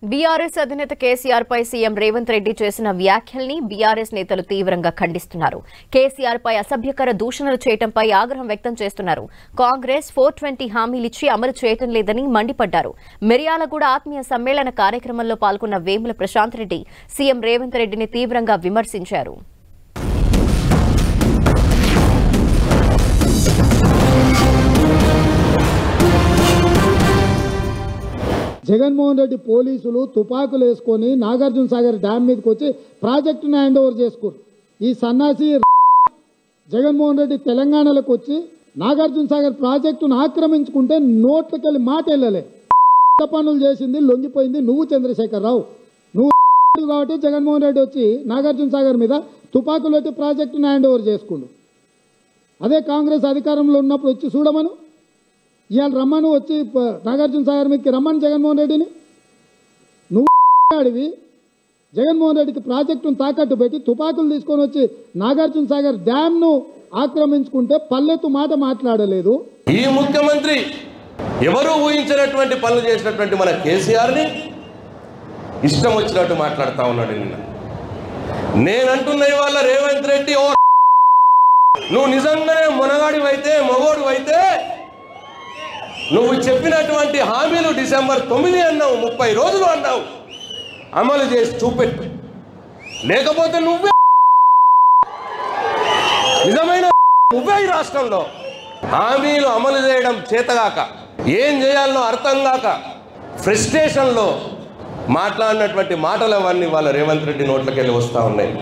BRS అధినేత కేసీఆర్ పై CM Revanth Reddy చేసిన వ్యాఖ్యల్ని BRS నేతలు తీవ్రంగా ఖండిస్తున్నారు. కేసీఆర్ పై అసభ్యకర దూషణలు చేయడంపై ఆగ్రహం వ్యక్తం చేస్తున్నారు. కాంగ్రెస్ 420 హామీలిచ్చి అమలు చేయడం లేదని మండిపడ్డారు. మిర్యాలగూడ ఆత్మీయ సమ్మేళన కార్యక్రమంలో పాల్గొన్న వేముల ప్రశాంత్ రెడ్డి సీఎం రేవంత్ రెడ్డిని తీవ్రంగా విమర్శించారు. జగన్మోహన్ రెడ్డి పోలీసులు తుపాకులు వేసుకొని నాగార్జున సాగర్ డ్యామ్ మీదకి వచ్చి ప్రాజెక్టును హ్యాండ్ ఓవర్ చేసుకోరు. ఈ సన్నాసి జగన్మోహన్ రెడ్డి తెలంగాణలోకి వచ్చి నాగార్జున సాగర్ ప్రాజెక్టును ఆక్రమించుకుంటే నోట్లకెళ్ళి మాట వెళ్ళలే. పనులు చేసింది లొంగిపోయింది నువ్వు చంద్రశేఖరరావు. నువ్వు కాబట్టి జగన్మోహన్ రెడ్డి వచ్చి నాగార్జున సాగర్ మీద తుపాకులు పెట్టి ప్రాజెక్టును హ్యాండ్ ఓవర్ చేసుకుండు. అదే కాంగ్రెస్ అధికారంలో ఉన్నప్పుడు వచ్చి చూడమను, ఇవాళ రమ్మను, వచ్చి నాగార్జున సాగర్ మీదకి రమ్మని జగన్మోహన్ రెడ్డిని. నువ్వు అడివి జగన్మోహన్ రెడ్డికి ప్రాజెక్టును తాకట్టు పెట్టి తుపాకులు తీసుకొని వచ్చి నాగార్జున సాగర్ డ్యామ్ను ఆక్రమించుకుంటే పల్లెత్తు మాట మాట్లాడలేదు. ఈ ముఖ్యమంత్రి ఎవరు ఊహించినటువంటి పనులు చేసినటువంటి మన కేసీఆర్ని ఇష్టం వచ్చినట్టు మాట్లాడుతూ ఉన్నాడు. నిన్న నేనంటున్న ఇవాళ రేవంత్ రెడ్డి, ఓ నువ్వు నిజంగానే మొనగాడివైతే మొగోడివైతే నువ్వు చెప్పినటువంటి హామీలు డిసెంబర్ 9 అన్నావు, 30 రోజులు అన్నావు, అమలు చేసి చూపెట్టు. లేకపోతే నువ్వే నిజమైన నువ్వే ఈ రాష్ట్రంలో హామీలు అమలు చేయడం చేతగాక, ఏం చేయాలనో అర్థం కాక ఫ్రస్ట్రేషన్లో మాట్లాడినటువంటి మాటలు అవన్నీ వాళ్ళ రేవంత్ రెడ్డి నోట్లకెళ్ళి వస్తూ ఉన్నాయి.